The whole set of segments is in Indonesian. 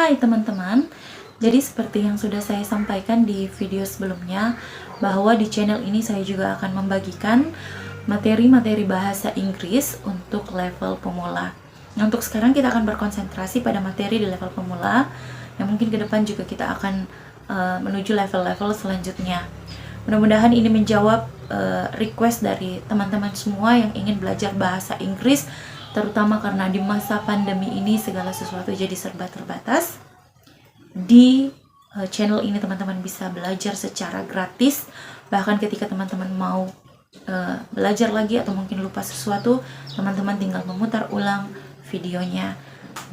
Hai teman-teman, jadi seperti yang sudah saya sampaikan di video sebelumnya, bahwa di channel ini saya juga akan membagikan materi-materi bahasa Inggris untuk level pemula. Nah, untuk sekarang kita akan berkonsentrasi pada materi di level pemula, yang mungkin ke depan juga kita akan menuju level-level selanjutnya. Mudah-mudahan ini menjawab request dari teman-teman semua yang ingin belajar bahasa Inggris, terutama karena di masa pandemi ini segala sesuatu jadi serba terbatas. Di channel ini teman-teman bisa belajar secara gratis, bahkan ketika teman-teman mau belajar lagi atau mungkin lupa sesuatu, teman-teman tinggal memutar ulang videonya.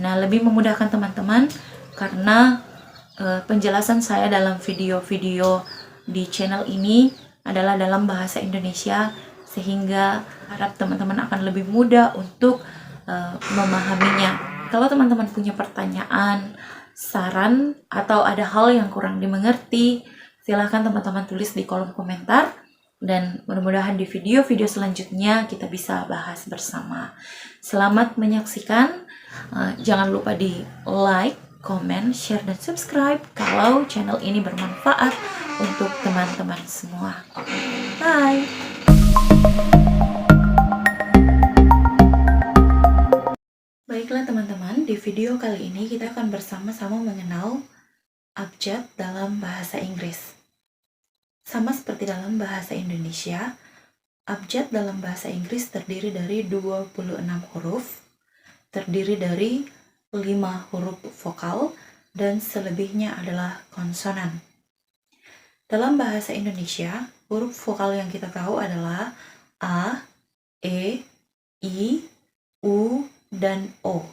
Nah, lebih memudahkan teman-teman karena penjelasan saya dalam video-video di channel ini adalah dalam bahasa Indonesia, sehingga harap teman-teman akan lebih mudah untuk memahaminya. Kalau teman-teman punya pertanyaan, saran, atau ada hal yang kurang dimengerti, silahkan teman-teman tulis di kolom komentar, dan mudah-mudahan di video-video selanjutnya kita bisa bahas bersama. Selamat menyaksikan. Jangan lupa di like, komen, share, dan subscribe kalau channel ini bermanfaat untuk teman-teman semua. Bye! Baiklah teman-teman, di video kali ini kita akan bersama-sama mengenal abjad dalam bahasa Inggris. Sama seperti dalam bahasa Indonesia, abjad dalam bahasa Inggris terdiri dari 26 huruf, terdiri dari 5 huruf vokal, dan selebihnya adalah konsonan. Dalam bahasa Indonesia, huruf vokal yang kita tahu adalah A, E, I, U, dan O.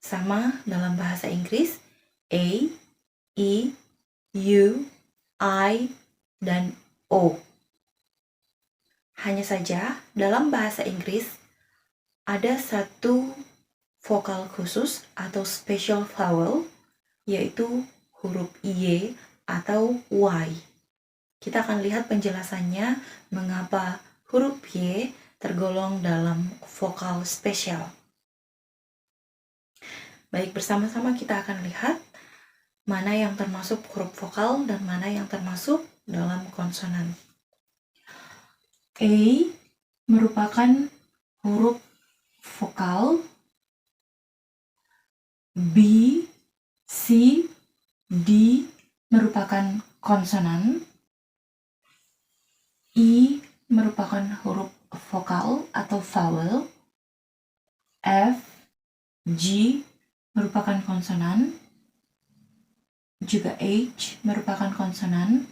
Sama dalam bahasa Inggris, A, E, U, I, dan O. Hanya saja dalam bahasa Inggris ada satu vokal khusus atau special vowel, yaitu huruf Y atau Y. Kita akan lihat penjelasannya mengapa huruf Y tergolong dalam vokal spesial. Baik, bersama-sama kita akan lihat mana yang termasuk huruf vokal dan mana yang termasuk dalam konsonan. A merupakan huruf vokal, B, C, D merupakan konsonan, I merupakan huruf vokal atau vowel, F, G merupakan konsonan, juga H merupakan konsonan,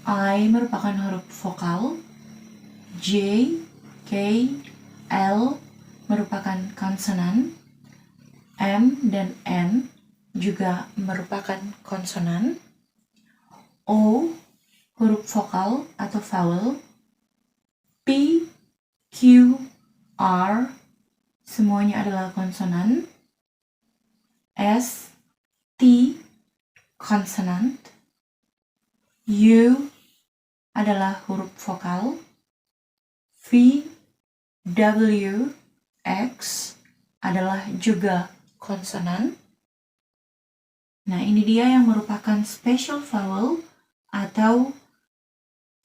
I merupakan huruf vokal, J, K, L merupakan konsonan, M dan N juga merupakan konsonan, O huruf vokal atau vowel, P, Q, R semuanya adalah konsonan, S, T konsonan, U adalah huruf vokal, V, W, X adalah juga konsonan. Nah, ini dia yang merupakan special vowel atau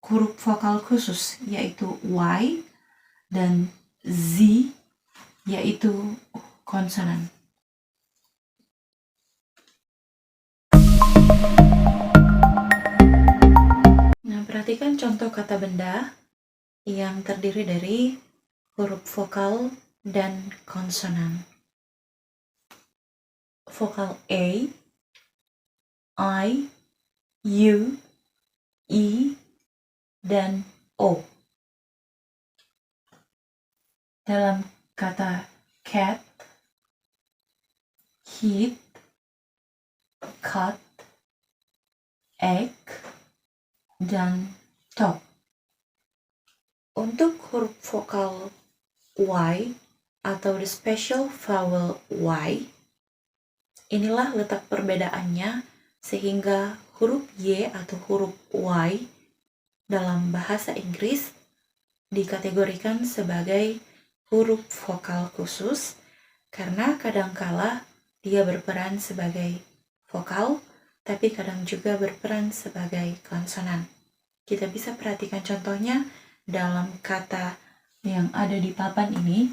huruf vokal khusus, yaitu Y, dan Z, yaitu konsonan. Nah, perhatikan contoh kata benda yang terdiri dari huruf vokal dan konsonan. Vokal A, I, U, I, dan O. Dalam kata cat, heat, cut, egg, dan top. Untuk huruf vokal Y atau the special vowel Y, inilah letak perbedaannya sehingga huruf Y atau huruf Y dalam bahasa Inggris dikategorikan sebagai huruf vokal khusus karena kadangkala dia berperan sebagai vokal, tapi kadang juga berperan sebagai konsonan. Kita bisa perhatikan contohnya dalam kata yang ada di papan ini.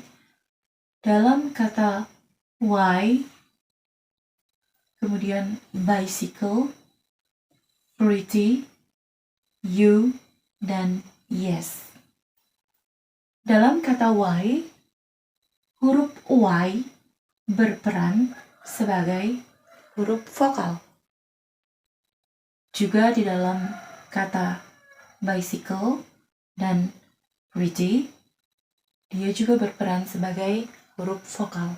Dalam kata Y, kemudian bicycle, pretty, you, dan yes. Dalam kata Y, huruf Y berperan sebagai huruf vokal. Juga di dalam kata bicycle dan pretty, dia juga berperan sebagai huruf vokal.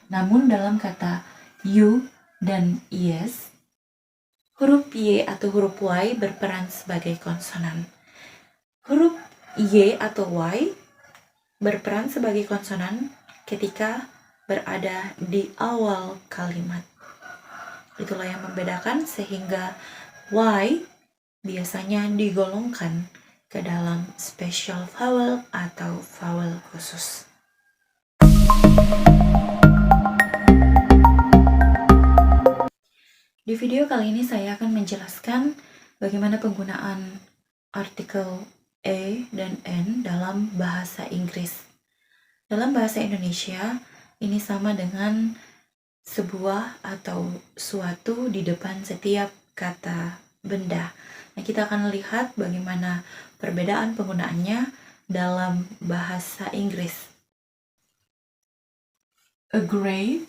Namun dalam kata you dan yes, huruf Y atau huruf Y berperan sebagai konsonan. Huruf Y atau Y berperan sebagai konsonan ketika berada di awal kalimat. Itulah yang membedakan, sehingga Y biasanya digolongkan ke dalam special vowel atau vowel khusus. Di video kali ini saya akan menjelaskan bagaimana penggunaan artikel e dan n dalam bahasa Inggris. Dalam bahasa Indonesia, ini sama dengan sebuah atau suatu di depan setiap kata benda. Nah, kita akan lihat bagaimana perbedaan penggunaannya dalam bahasa Inggris. A grape,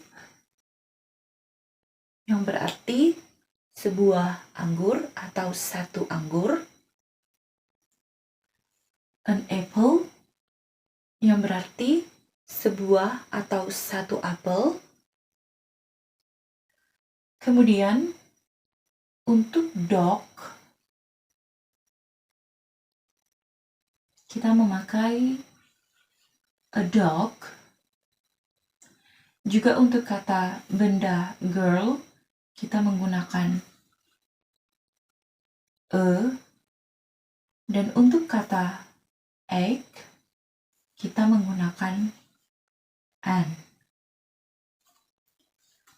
yang berarti sebuah anggur atau satu anggur. An apple, yang berarti sebuah atau satu apel. Kemudian untuk dog, kita memakai a dog. Juga untuk kata benda girl, kita menggunakan a. Dan untuk kata egg, kita menggunakan an.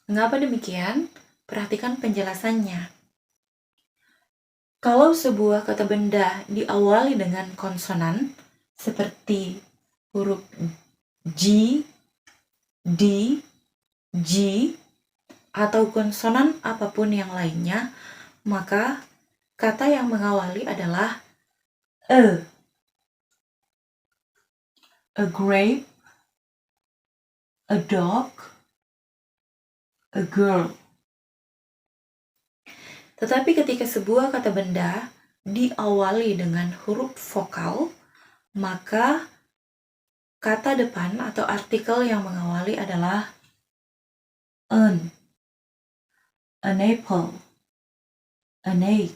Mengapa demikian? Perhatikan penjelasannya. Kalau sebuah kata benda diawali dengan konsonan, seperti huruf G, D, G, atau konsonan apapun yang lainnya, maka kata yang mengawali adalah a. A grape, a dog, a girl. Tetapi ketika sebuah kata benda diawali dengan huruf vokal, maka kata depan atau artikel yang mengawali adalah an apple, an egg.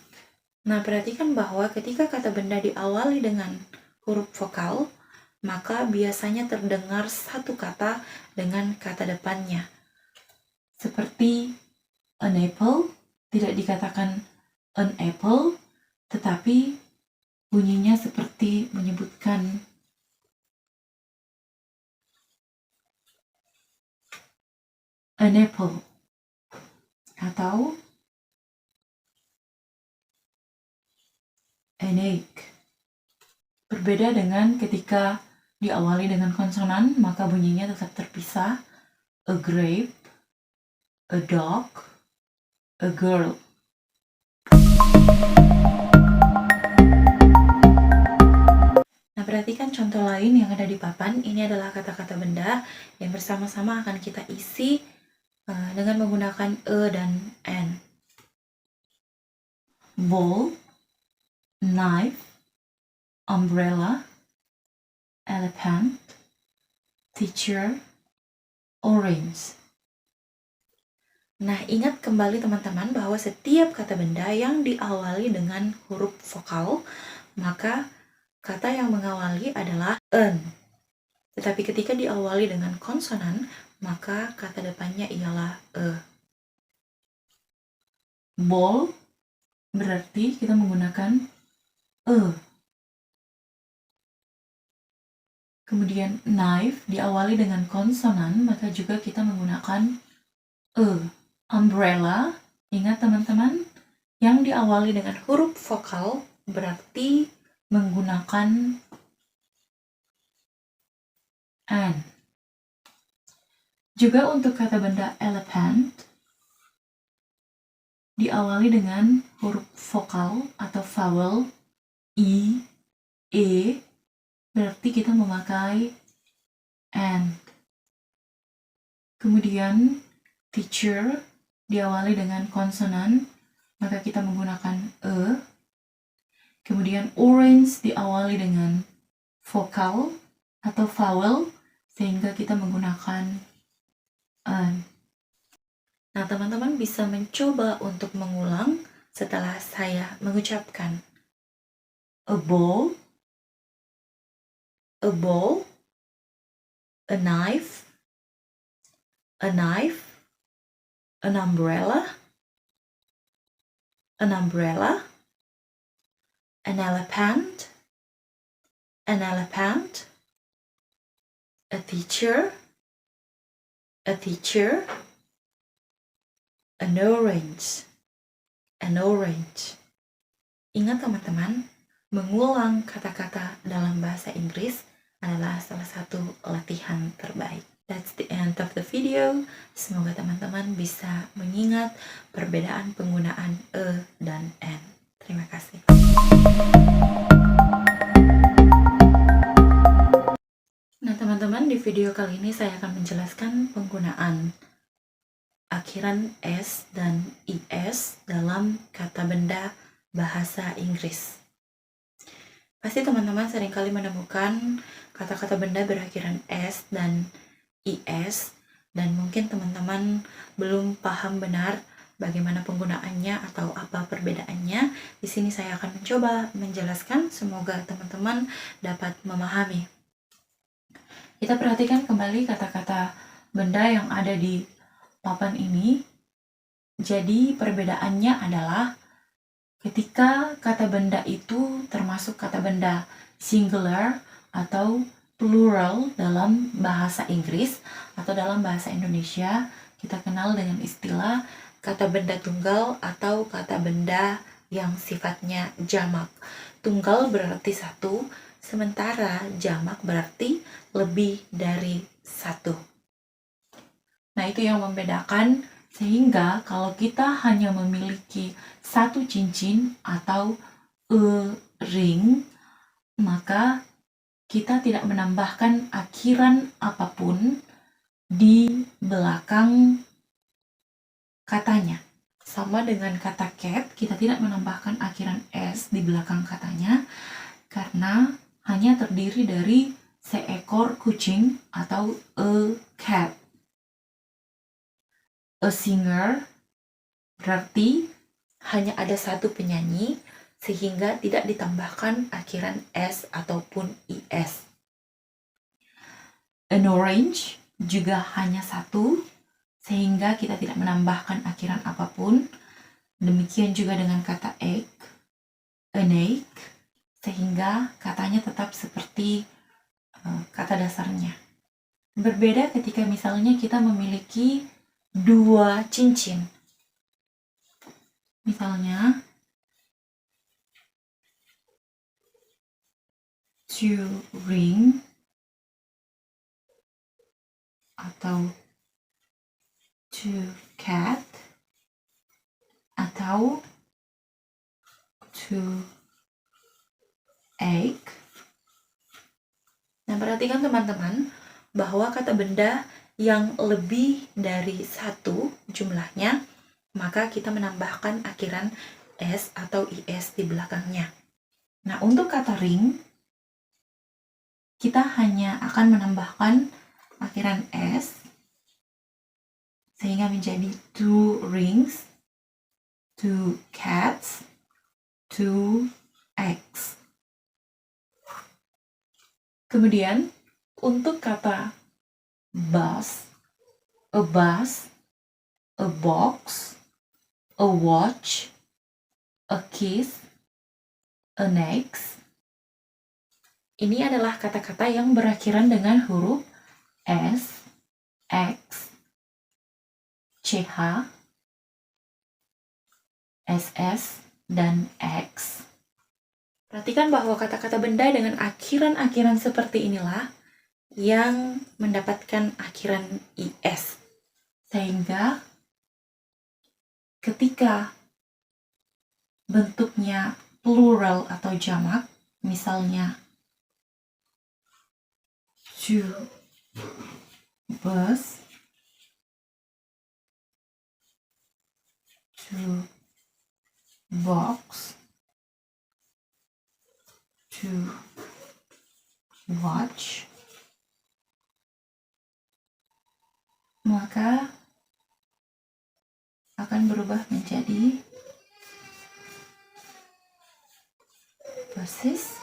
Nah, perhatikan bahwa ketika kata benda diawali dengan huruf vokal, maka biasanya terdengar satu kata dengan kata depannya. Seperti an apple, tidak dikatakan an apple, tetapi bunyinya seperti menyebutkan an apple atau an egg. Berbeda dengan ketika diawali dengan konsonan, maka bunyinya tetap terpisah. A grape, a dog, a girl. Nah, perhatikan contoh lain yang ada di papan. Ini adalah kata-kata benda yang bersama-sama akan kita isi dengan menggunakan e dan n. Ball, knife, umbrella, elephant, teacher, orange. Nah, ingat kembali teman-teman bahwa setiap kata benda yang diawali dengan huruf vokal, maka kata yang mengawali adalah an. Tetapi ketika diawali dengan konsonan, maka kata depannya ialah e. Ball berarti kita menggunakan e. Kemudian knife diawali dengan konsonan, maka juga kita menggunakan Umbrella. Ingat teman-teman, yang diawali dengan huruf vokal berarti menggunakan an. Juga untuk kata benda elephant, diawali dengan huruf vokal atau vowel i, e, berarti kita memakai and. Kemudian teacher diawali dengan konsonan, maka kita menggunakan e. Kemudian orange diawali dengan vokal atau vowel, sehingga kita menggunakan an. Nah, teman-teman bisa mencoba untuk mengulang setelah saya mengucapkan a ball, a ball, a knife, an umbrella, an elephant, a teacher, an orange. Ingat teman-teman, mengulang kata-kata dalam bahasa Inggris adalah salah satu latihan terbaik. That's the end of the video. Semoga teman-teman bisa mengingat perbedaan penggunaan e dan n. Terima kasih. Nah, teman-teman, di video kali ini saya akan menjelaskan penggunaan akhiran s dan is dalam kata benda bahasa Inggris. Pasti teman-teman seringkali menemukan kata-kata benda berakhiran s dan is, dan mungkin teman-teman belum paham benar bagaimana penggunaannya atau apa perbedaannya. Di sini saya akan mencoba menjelaskan, semoga teman-teman dapat memahami. Kita perhatikan kembali kata-kata benda yang ada di papan ini. Jadi perbedaannya adalah ketika kata benda itu termasuk kata benda singular atau plural dalam bahasa Inggris atau dalam bahasa Indonesia, kita kenal dengan istilah kata benda tunggal atau kata benda yang sifatnya jamak. Tunggal berarti satu, sementara jamak berarti lebih dari satu. Nah, itu yang membedakan, sehingga kalau kita hanya memiliki satu cincin atau a ring, maka kita tidak menambahkan akhiran apapun di belakang katanya. Sama dengan kata cat, kita tidak menambahkan akhiran s di belakang katanya, karena hanya terdiri dari seekor kucing atau a cat. A singer berarti hanya ada satu penyanyi, sehingga tidak ditambahkan akhiran s ataupun is. An orange juga hanya satu, sehingga kita tidak menambahkan akhiran apapun. Demikian juga dengan kata egg, an egg, sehingga katanya tetap seperti kata dasarnya. Berbeda ketika misalnya kita memiliki dua cincin. Misalnya, two ring atau two cat atau two egg. Nah, perhatikan teman-teman bahwa kata benda yang lebih dari satu jumlahnya, maka kita menambahkan akhiran s atau is di belakangnya. Nah, untuk kata ring, kita hanya akan menambahkan akhiran s, sehingga menjadi two rings, two cats, two eggs. Kemudian, untuk kata bus, a box, a watch, a kiss, an egg. Ini adalah kata-kata yang berakhiran dengan huruf s, x, CH, SS, dan X. Perhatikan bahwa kata-kata benda dengan akhiran-akhiran seperti inilah yang mendapatkan akhiran IS. Sehingga ketika bentuknya plural atau jamak, misalnya two bus, two box, to watch, maka akan berubah menjadi buses,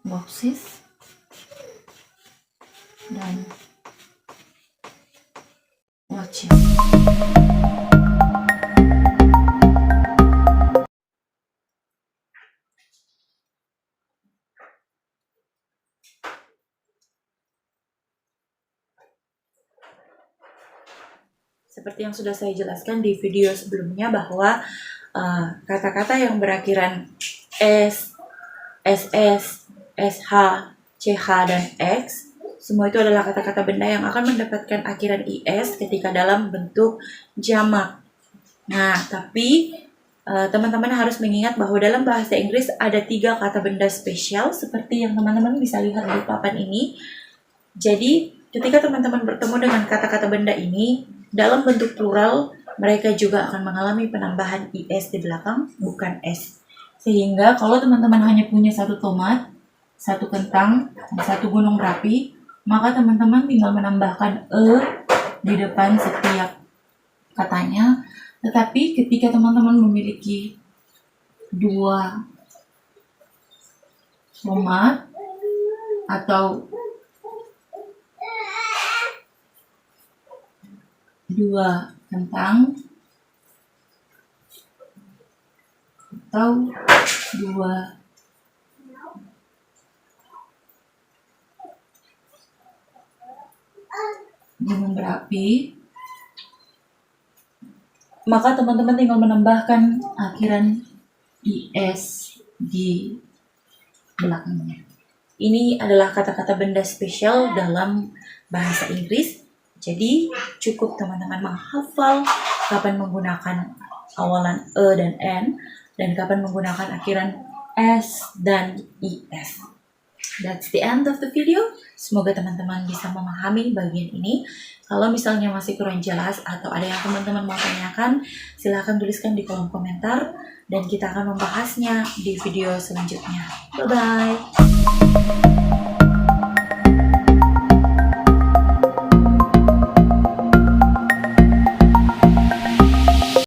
boxes, dan watches. Seperti yang sudah saya jelaskan di video sebelumnya bahwa kata-kata yang berakhiran S, SS, SH, CH, dan X, semua itu adalah kata-kata benda yang akan mendapatkan akhiran IS ketika dalam bentuk jamak. Nah, tapi teman-teman harus mengingat bahwa dalam bahasa Inggris ada 3 kata benda spesial seperti yang teman-teman bisa lihat di papan ini. Jadi, ketika teman-teman bertemu dengan kata-kata benda ini, dalam bentuk plural, mereka juga akan mengalami penambahan IS di belakang, bukan S. Sehingga kalau teman-teman hanya punya 1 tomat, 1 kentang, dan 1 gunung berapi, maka teman-teman tinggal menambahkan E di depan setiap katanya. Tetapi ketika teman-teman memiliki 2 tomat atau 2 kentang atau 2 gunung berapi, maka teman-teman tinggal menambahkan akhiran IS di belakangnya. Ini adalah kata-kata benda spesial dalam bahasa Inggris. Jadi cukup teman-teman menghafal kapan menggunakan awalan E dan N, dan kapan menggunakan akhiran S dan IS. That's the end of the video. Semoga teman-teman bisa memahami bagian ini. Kalau misalnya masih kurang jelas atau ada yang teman-teman mau tanyakan, silahkan tuliskan di kolom komentar dan kita akan membahasnya di video selanjutnya. Bye-bye.